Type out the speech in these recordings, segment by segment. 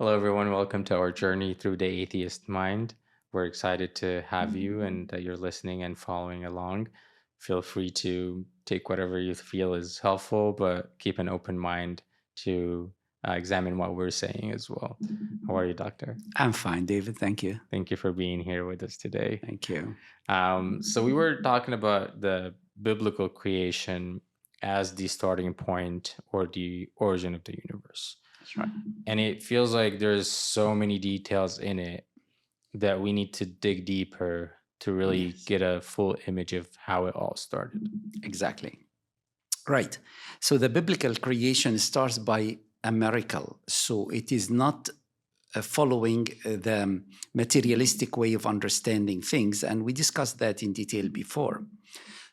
Hello, everyone. Welcome to our journey through the atheist mind. We're excited to have you and that you're listening and following along. Feel free to take whatever you feel is helpful, but keep an open mind to examine what we're saying as well. How are you, Doctor? I'm fine, David. Thank you. Thank you for being here with us today. Thank you. So we were talking about the biblical creation as the starting point or the origin of the universe. That's right. And it feels like there's so many details in it that we need to dig deeper to really get a full image of how it all started. Exactly. Right. So the biblical creation starts by a miracle. So it is not following the materialistic way of understanding things. And we discussed that in detail before.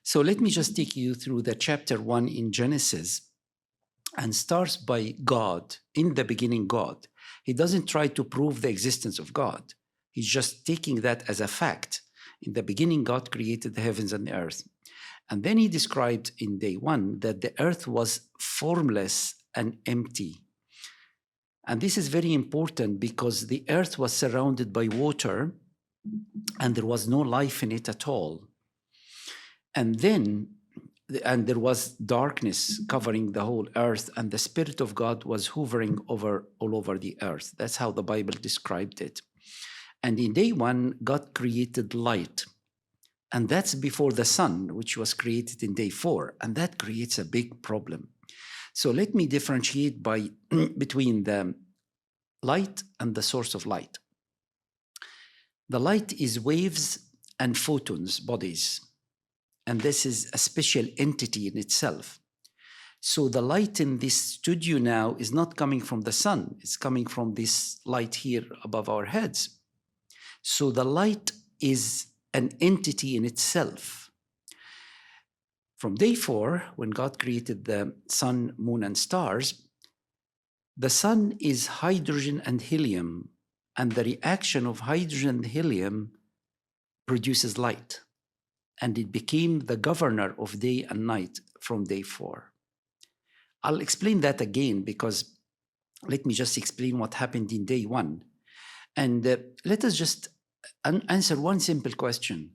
So let me just take you through the chapter 1 in Genesis, and starts by God. In the beginning, God. He doesn't try to prove the existence of God. He's just taking that as a fact. In the beginning, God created the heavens and the earth. And then he described in day 1 that the earth was formless and empty. And this is very important because the earth was surrounded by water and there was no life in it at all. And there was darkness covering the whole earth, and the Spirit of God was hovering all over the earth. That's how the Bible described it. And in day 1, God created light. And that's before the sun, which was created in day 4. And that creates a big problem. So let me differentiate between the light and the source of light. The light is waves and photons, bodies. And this is a special entity in itself. So the light in this studio now is not coming from the sun. It's coming from this light here above our heads. So the light is an entity in itself. From day 4, when God created the sun, moon, and stars, the sun is hydrogen and helium, and the reaction of hydrogen and helium produces light. And it became the governor of day and night from day 4. I'll explain that again, because let me just explain what happened in day 1. And let us just answer one simple question.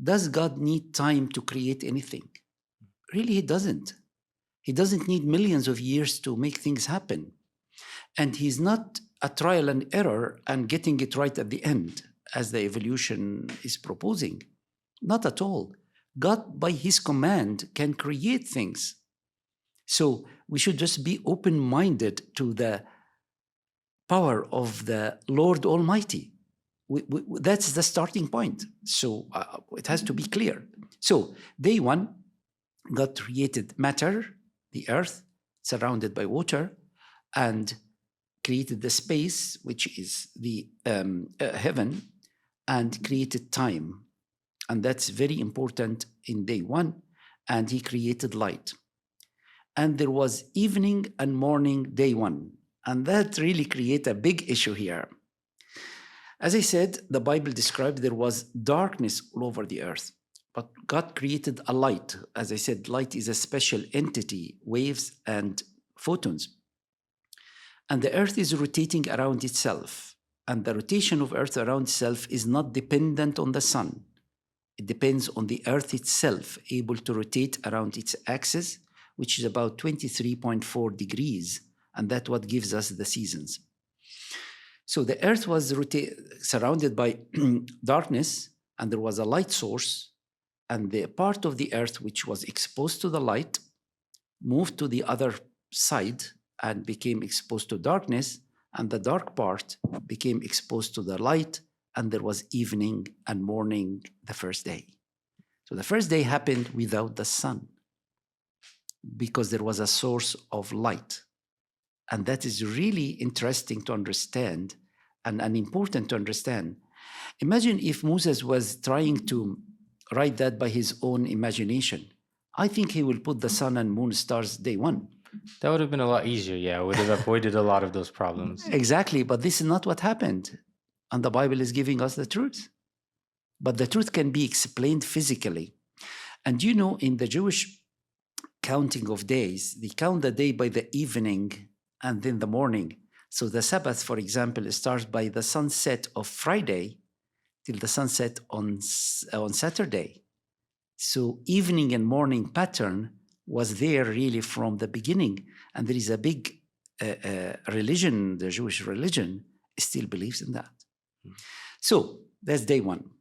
Does God need time to create anything? Really, he doesn't. He doesn't need millions of years to make things happen. And he's not a trial and error and getting it right at the end, as the evolution is proposing. Not at all. God, by his command, can create things. So we should just be open-minded to the power of the Lord Almighty. That's the starting point. So it has to be clear. So day 1, God created matter, the earth, surrounded by water, and created the space, which is the heaven, and created time. And that's very important in day 1. And he created light. And there was evening and morning, day 1. And that really created a big issue here. As I said, the Bible described there was darkness all over the earth. But God created a light. As I said, light is a special entity, waves and photons. And the earth is rotating around itself. And the rotation of earth around itself is not dependent on the sun. It depends on the earth itself, able to rotate around its axis, which is about 23.4 degrees. And that's what gives us the seasons. So the earth was surrounded by darkness, and there was a light source. And the part of the earth which was exposed to the light moved to the other side and became exposed to darkness. And the dark part became exposed to the light. And there was evening and morning the first day. So the first day happened without the sun, because there was a source of light. And that is really interesting to understand and important to understand. Imagine if Moses was trying to write that by his own imagination. I think he will put the sun and moon stars day 1. That would have been a lot easier, yeah. Would have avoided a lot of those problems. Exactly, but this is not what happened. And the Bible is giving us the truth. But the truth can be explained physically. And you know, in the Jewish counting of days, they count the day by the evening and then the morning. So the Sabbath, for example, starts by the sunset of Friday till the sunset on Saturday. So evening and morning pattern was there really from the beginning. And there is a big religion, the Jewish religion, still believes in that. So that's day one.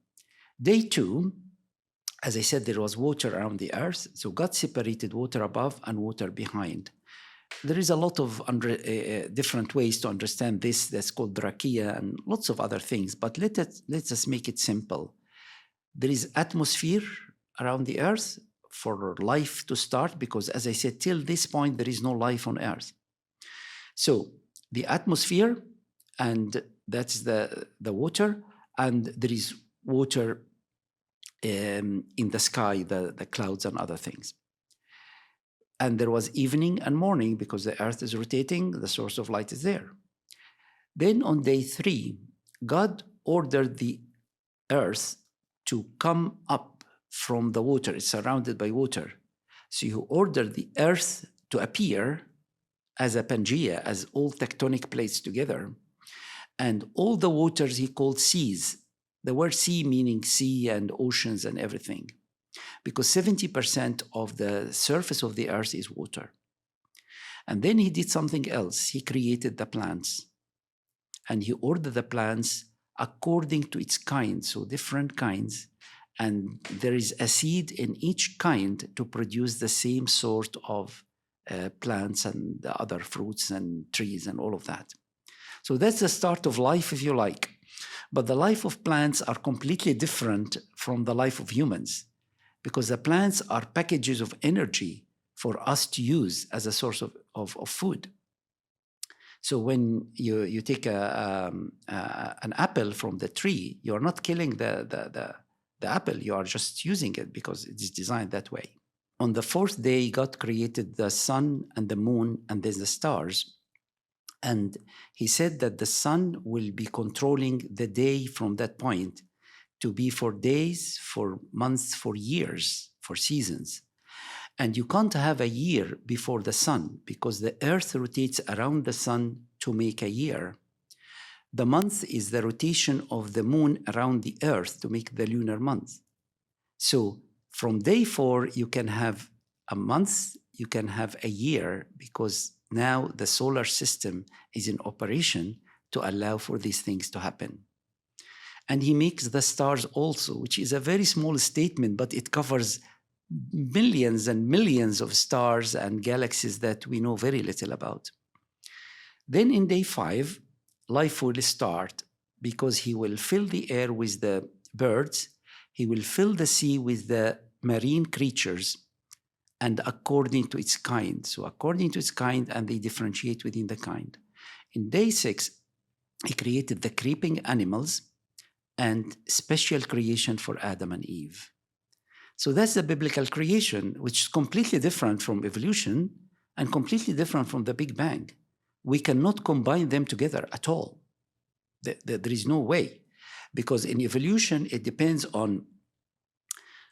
Day two, as I said, there was water around the earth. So God separated water above and water behind. There is a lot of different ways to understand this. That's called Drakia and lots of other things. But let us make it simple. There is atmosphere around the earth for life to start, because as I said, till this point, there is no life on earth. So the atmosphere, and that's the water, and there is water in the sky, the clouds and other things. And there was evening and morning because the earth is rotating, the source of light is there. Then on day three, God ordered the earth to come up from the water. It's surrounded by water. So he ordered the earth to appear as a Pangea, as all tectonic plates together. And all the waters he called seas. The word sea meaning sea and oceans and everything. Because 70% of the surface of the earth is water. And then he did something else. He created the plants. And he ordered the plants according to its kind, so different kinds. And there is a seed in each kind to produce the same sort of plants and the other fruits and trees and all of that. So that's the start of life, if you like. But the life of plants are completely different from the life of humans, because the plants are packages of energy for us to use as a source of food. So when you take an apple from the tree, you're not killing the apple, you are just using it because it's designed that way. On the fourth day, God created the sun and the moon and then the stars. And he said that the sun will be controlling the day from that point to be for days, for months, for years, for seasons. And you can't have a year before the sun because the earth rotates around the sun to make a year. The month is the rotation of the moon around the earth to make the lunar month. So from day 4, you can have a month, you can have a year, because now the solar system is in operation to allow for these things to happen. And he makes the stars also, which is a very small statement, but it covers millions and millions of stars and galaxies that we know very little about. Then in day 5, life will start because he will fill the air with the birds, he will fill the sea with the marine creatures, and according to its kind. So according to its kind, and they differentiate within the kind. In day 6, he created the creeping animals and special creation for Adam and Eve. So that's the biblical creation, which is completely different from evolution and completely different from the Big Bang. We cannot combine them together at all. There is no way, because in evolution, it depends on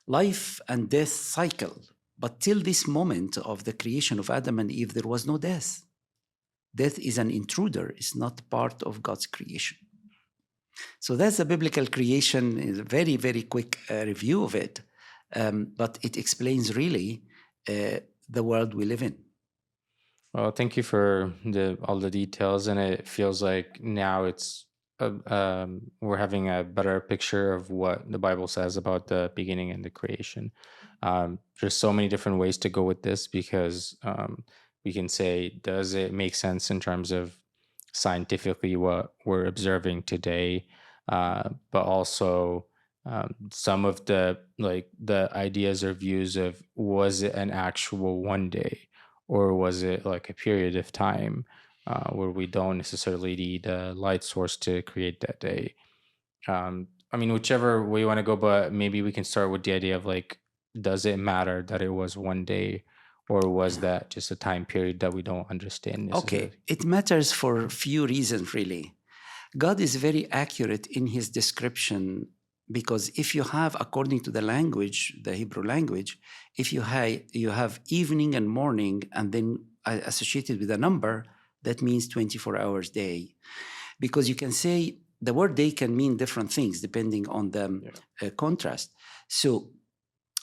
life and death cycle. But till this moment of the creation of Adam and Eve, there was no death. Death is an intruder, it's not part of God's creation. So that's the biblical creation, is a very, very quick review of it. But it explains really the world we live in. Well, thank you for all the details, and it feels like now we're having a better picture of what the Bible says about the beginning and the creation. There's so many different ways to go with this, because we can say, does it make sense in terms of scientifically what we're observing today, but also some of the ideas or views of, was it an actual one day, or was it like a period of time where we don't necessarily need a light source to create that day? I mean, whichever way you want to go, but maybe we can start with the idea of does it matter that it was one day, or was that just a time period that we don't understand necessarily? Okay, it matters for a few reasons, really. God is very accurate in his description, because if you have, according to the language, the Hebrew language, if you have evening and morning and then associated with a number, that means 24 hours day. Because you can say the word day can mean different things depending on the contrast. So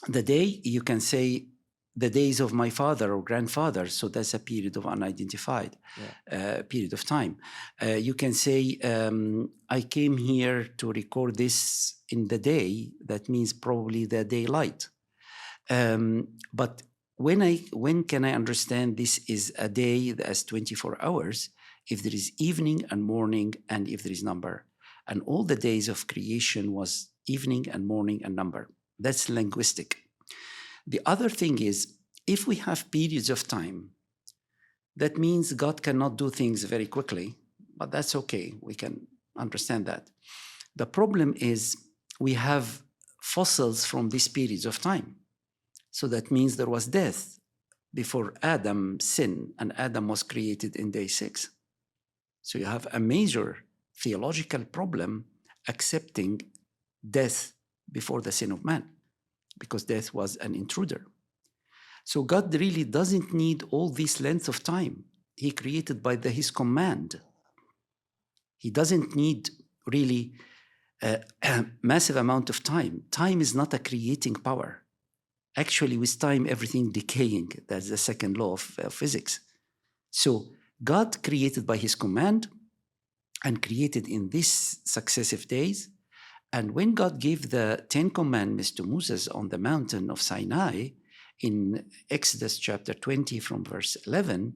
the day, you can say the days of my father or grandfather, so that's a period of unidentified period of time. You can say, I came here to record this in the day, that means probably the daylight. But when can I understand this is a day as 24 hours? If there is evening and morning, and if there is number. And all the days of creation was evening and morning and number. That's linguistic. The other thing is, if we have periods of time, that means God cannot do things very quickly, but that's okay. We can understand that. The problem is we have fossils from these periods of time. So that means there was death before Adam sinned, and Adam was created in day 6. So you have a major theological problem accepting death before the sin of man, because death was an intruder. So God really doesn't need all this length of time. He created by his command. He doesn't need really a massive amount of time. Time is not a creating power. Actually, with time, everything decaying. That's the second law of physics. So God created by his command and created in these successive days. And when God gave the 10 commandments to Moses on the mountain of Sinai, in Exodus chapter 20 from verse 11,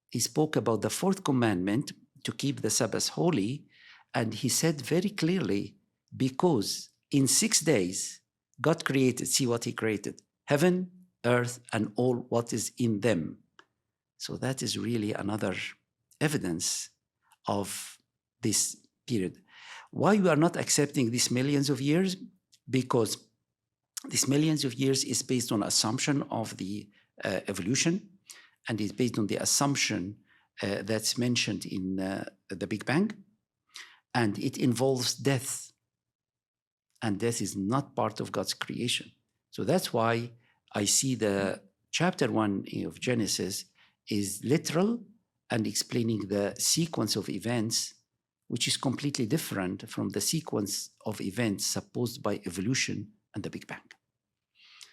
he spoke about the 4th commandment, to keep the Sabbath holy. And he said very clearly, because in 6 days, God created, see what he created, heaven, earth, and all what is in them. So that is really another evidence of this period. Why we are not accepting these millions of years? Because these millions of years is based on assumption of the evolution, and is based on the assumption that's mentioned in the Big Bang, and it involves death, and death is not part of God's creation. So that's why I see the chapter 1 of Genesis is literal and explaining the sequence of events, which is completely different from the sequence of events supposed by evolution and the Big Bang.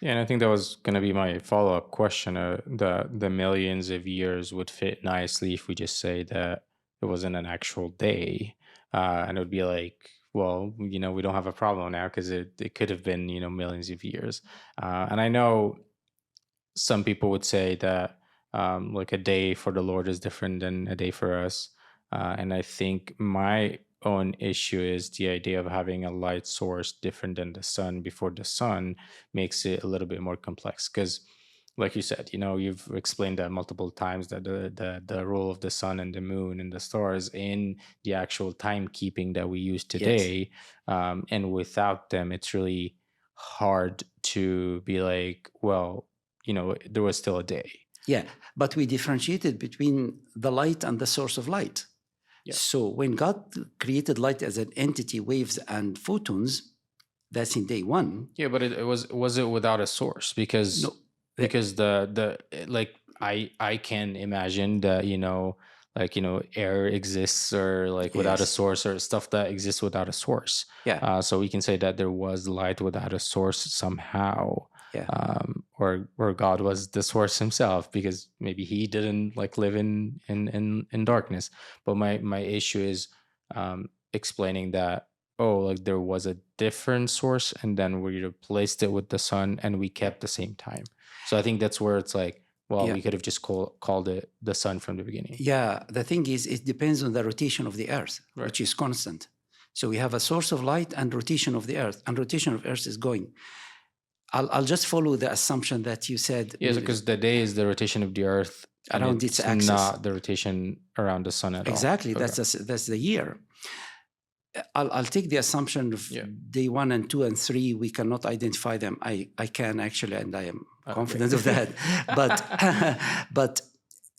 Yeah, and I think that was going to be my follow-up question. The millions of years would fit nicely if we just say that it wasn't an actual day. And it would be like, well, we don't have a problem now because it could have been, millions of years. And I know some people would say that like a day for the Lord is different than a day for us. And I think my own issue is the idea of having a light source different than the sun before the sun makes it a little bit more complex. Because like you said, you've explained that multiple times, that the role of the sun and the moon and the stars in the actual timekeeping that we use today. Yes. And without them, it's really hard to be like, well, there was still a day. Yeah, but we differentiated between the light and the source of light. Yeah. So when God created light as an entity, waves and photons, that's in day 1. Yeah, but was it without a source? Because no. Because I can imagine that air exists, or without a source, or stuff that exists without a source. Yeah. So we can say that there was light without a source somehow. Yeah. Or God was the source himself, because maybe he didn't live in darkness. But my issue is explaining that there was a different source, and then we replaced it with the sun, and we kept the same time. So I think that's where it's we could have just called it the sun from the beginning. Yeah, the thing is, it depends on the rotation of the earth, right, which is constant. So we have a source of light and rotation of the earth, and rotation of earth is going. I'll just follow the assumption that you said. Yes, because the day is the rotation of the earth around its axis, not the rotation around the sun at exactly. all. Exactly, that's the year. I'll take the assumption of day 1 and 2 and 3, we cannot identify them. I can actually, and I am confident of that. But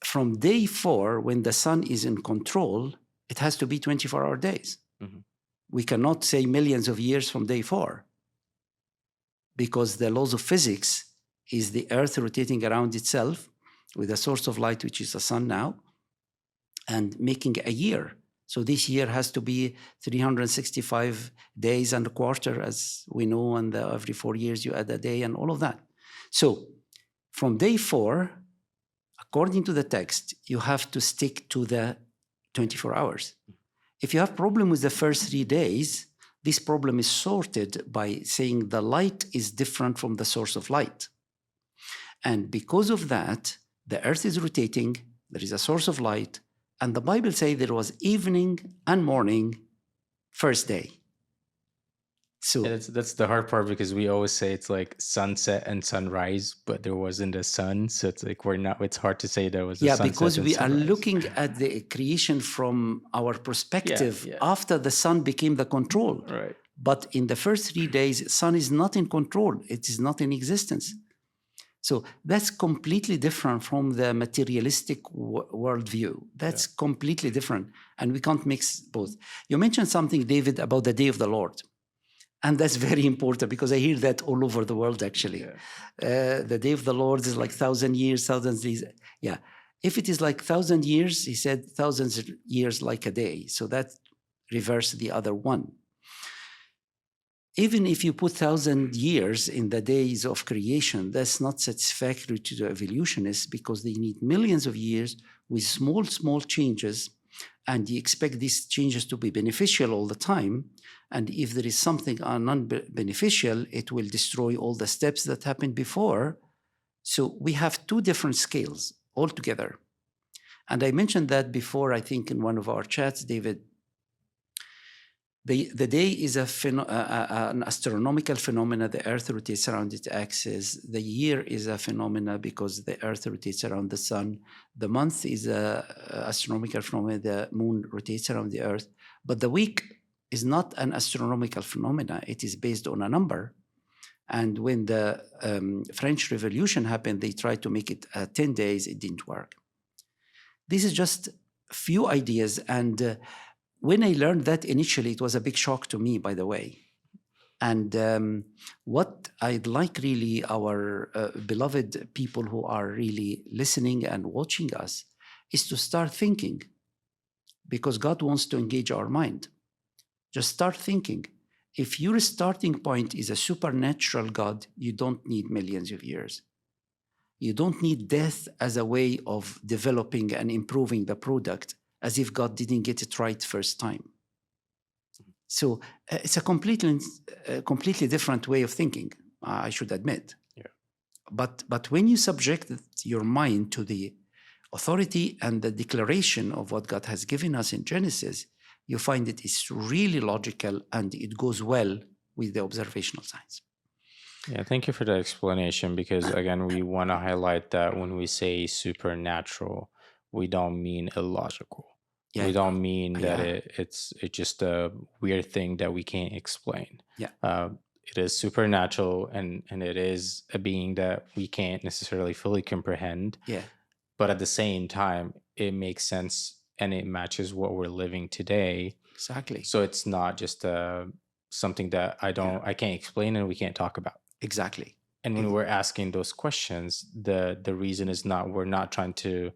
from day 4, when the sun is in control, it has to be 24-hour days. Mm-hmm. We cannot say millions of years from day 4, because the laws of physics is the earth rotating around itself with a source of light, which is the sun now, and making a year. So this year has to be 365 days and a quarter, as we know, and every 4 years you add a day and all of that. So from day 4, according to the text, you have to stick to the 24 hours. If you have problem with the first 3 days, this problem is sorted by saying the light is different from the source of light. And because of that, the earth is rotating, there is a source of light, and the Bible says there was evening and morning, first day. So yeah, that's the hard part, because we always say it's like sunset and sunrise, but there wasn't a sun. So it's like it's hard to say there was a sunset because and we sunrise. are looking at the creation from our perspective after the sun became the control. Right. But in the first 3 days, sun is not in control. It is not in existence. So that's completely different from the materialistic worldview. That's completely different. And we can't mix both. You mentioned something, David, about the day of the Lord. And that's very important, because I hear that all over the world, actually. The day of the Lord is like 1,000 years, thousands years. Yeah. If it is like 1,000 years, he said thousands of years like a day. So that reverses the other one. Even if you put 1,000 years in the days of creation, that's not satisfactory to the evolutionists, because they need millions of years with small changes, and you expect these changes to be beneficial all the time. And if there is something non-beneficial, it will destroy all the steps that happened before. So we have 2 different scales altogether. And I mentioned that before, I think in one of our chats, David. The day is an astronomical phenomena. The Earth rotates around its axis. The year is a phenomena because the Earth rotates around the sun. The month is an astronomical phenomena. The moon rotates around the Earth. But the week is not an astronomical phenomena. It is based on a number. And when the French Revolution happened, they tried to make it 10 days. It didn't work. This is just a few ideas. And when I learned that initially, it was a big shock to me, by the way. And what I'd like really our beloved people who are really listening and watching us is to start thinking, because God wants to engage our mind. Just start thinking. If your starting point is a supernatural God, you don't need millions of years. You don't need death as a way of developing and improving the product, as if God didn't get it right first time. So it's a completely different way of thinking, I should admit. Yeah. But when you subject your mind to the authority and the declaration of what God has given us in Genesis, you find it is really logical, and it goes well with the observational science. Yeah, thank you for the explanation, because again, we want to highlight that when we say supernatural, we don't mean illogical. Yeah, we don't mean that it's just a weird thing that we can't explain. Yeah. It is supernatural, and it is a being that we can't necessarily fully comprehend. Yeah. But at the same time, it makes sense, and it matches what we're living today. Exactly. So it's not just something that I can't explain and we can't talk about. Exactly. And when we're asking those questions, the reason is we're not trying to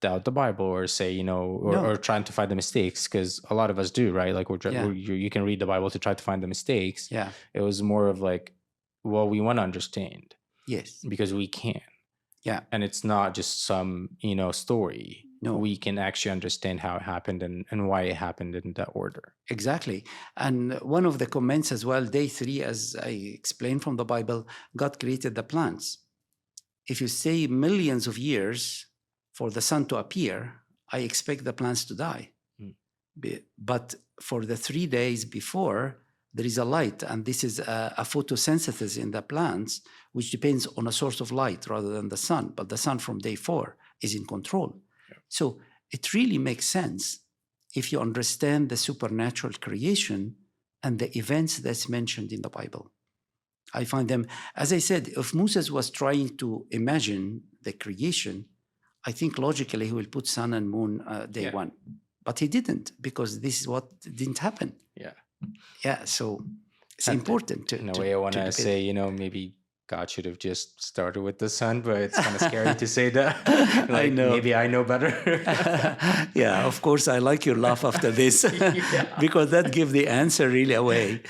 doubt the Bible or say, or trying to find the mistakes, because a lot of us do, right? Like you can read the Bible to try to find the mistakes. Yeah. It was more of like, well, we want to understand. Yes. Because we can. Yeah. And it's not just some, story. No. We can actually understand how it happened and why it happened in that order. Exactly. And one of the comments as well, day 3, as I explained from the Bible, God created the plants. If you say millions of years for the sun to appear, I expect the plants to die. But for the 3 days before, there is a light, and this is a photosynthesis in the plants, which depends on a source of light rather than the sun. But the sun from day 4 is in control. Yeah. So it really makes sense if you understand the supernatural creation and the events that's mentioned in the Bible. I find them, as I said, if Moses was trying to imagine the creation, I think logically he will put sun and moon day 1. But he didn't, because this is what didn't happen. Yeah. Yeah, so it's important to... In a way, I want to say, maybe God should have just started with the sun, but it's kind of scary to say that. I know. Maybe I know better. Yeah, of course, I like your laugh after this because that gives the answer really away.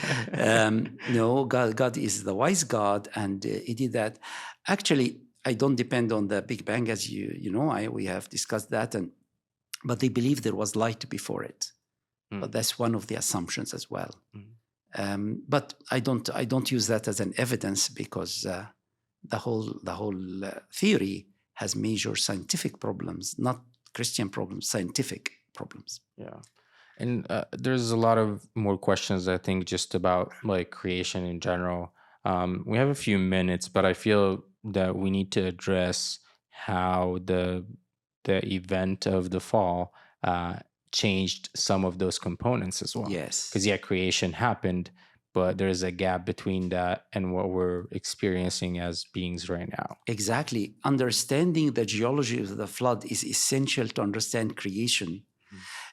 No, God is the wise God, and he did that. Actually, I don't depend on the Big Bang, as you know. We have discussed that, but they believe there was light before it. But that's one of the assumptions as well. But I don't use that as an evidence because the whole theory has major scientific problems, not Christian problems, scientific problems. Yeah. And there's a lot of more questions, I think, just about like creation in general. We have a few minutes, but I feel that we need to address how the event of the fall changed some of those components as well. Yes. Because creation happened, but there's a gap between that and what we're experiencing as beings right now. Exactly. Understanding the geology of the flood is essential to understand creation,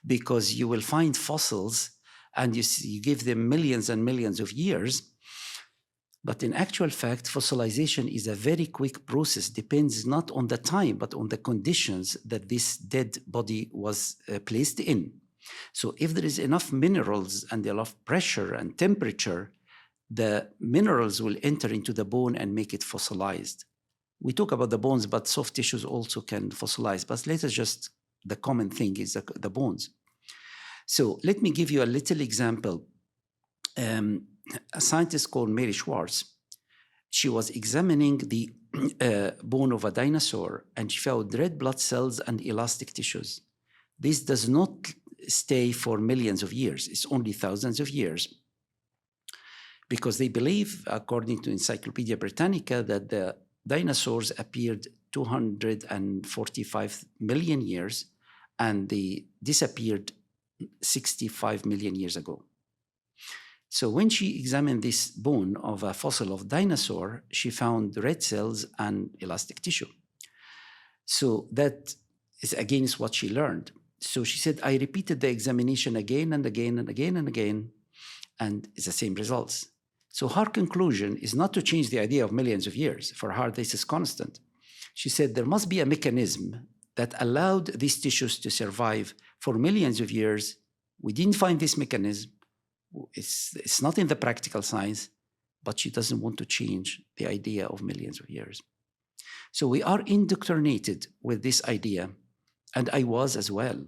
because you will find fossils and you give them millions and millions of years. But in actual fact, fossilization is a very quick process, depends not on the time, but on the conditions that this dead body was placed in. So if there is enough minerals and enough pressure and temperature, the minerals will enter into the bone and make it fossilized. We talk about the bones, but soft tissues also can fossilize. But let us just, the common thing is the bones. So let me give you a little example. A scientist called Mary Schwartz, she was examining the bone of a dinosaur, and she found red blood cells and elastic tissues. This does not stay for millions of years. It's only thousands of years, because they believe, according to Encyclopedia Britannica, that the dinosaurs appeared 245 million years and they disappeared 65 million years ago. So when she examined this bone of a fossil of dinosaur, she found red cells and elastic tissue. So that is against what she learned. So she said, I repeated the examination again and again and again and again, and it's the same results. So her conclusion is not to change the idea of millions of years. For her, this is constant. She said there must be a mechanism that allowed these tissues to survive for millions of years. We didn't find this mechanism. It's not in the practical science, but she doesn't want to change the idea of millions of years. So we are indoctrinated with this idea, and I was as well.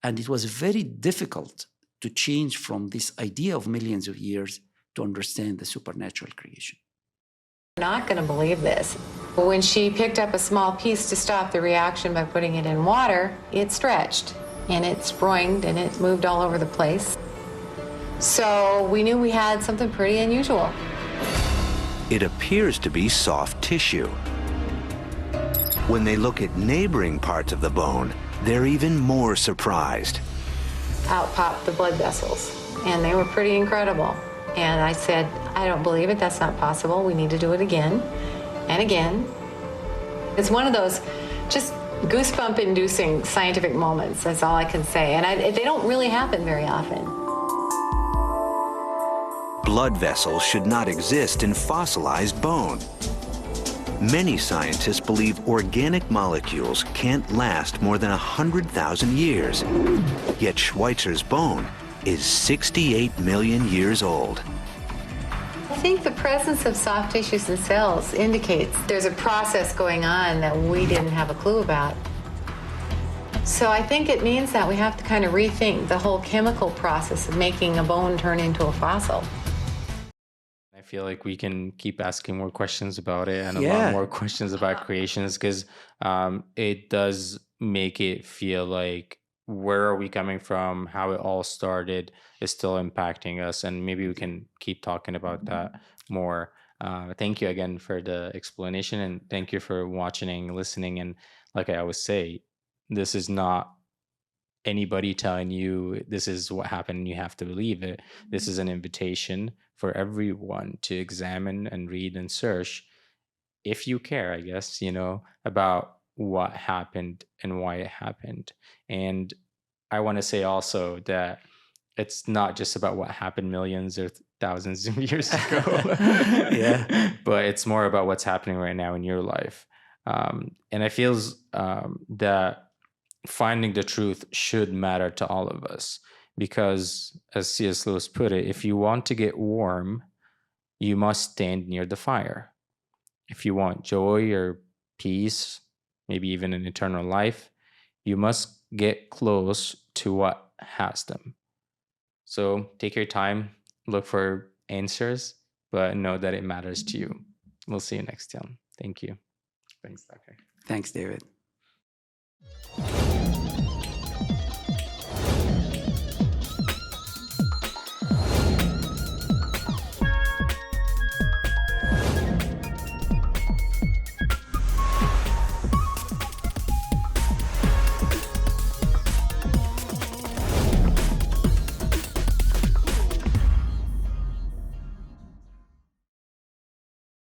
And it was very difficult to change from this idea of millions of years to understand the supernatural creation. You're not going to believe this. When she picked up a small piece to stop the reaction by putting it in water, it stretched, and it springed, and it moved all over the place. So we knew we had something pretty unusual. It appears to be soft tissue. When they look at neighboring parts of the bone, they're even more surprised. Out popped the blood vessels, and they were pretty incredible. And I said, I don't believe it, that's not possible. We need to do it again and again. It's one of those just goosebump-inducing scientific moments, that's all I can say. And they don't really happen very often. Blood vessels should not exist in fossilized bone. Many scientists believe organic molecules can't last more than 100,000 years. Yet Schweitzer's bone is 68 million years old. I think the presence of soft tissues and cells indicates there's a process going on that we didn't have a clue about. So I think it means that we have to kind of rethink the whole chemical process of making a bone turn into a fossil. I feel like we can keep asking more questions about it and a lot more questions about creations, because it does make it feel like where are we coming from, how it all started is still impacting us, and maybe we can keep talking about that more. Thank you again for the explanation, and thank you for watching and listening. And like I always say, this is not anybody telling you this is what happened and you have to believe it. This is an invitation for everyone to examine and read and search, if you care, I guess, about what happened and why it happened. And I want to say also that it's not just about what happened millions or thousands of years ago. Yeah. But it's more about what's happening right now in your life. And I feel that finding the truth should matter to all of us, because as C.S. Lewis put it, if you want to get warm, you must stand near the fire. If you want joy or peace, maybe even an eternal life, you must get close to what has them. So take your time, look for answers, but know that it matters to you. We'll see you next time. Thank you. Thanks, Doctor. Thanks, David.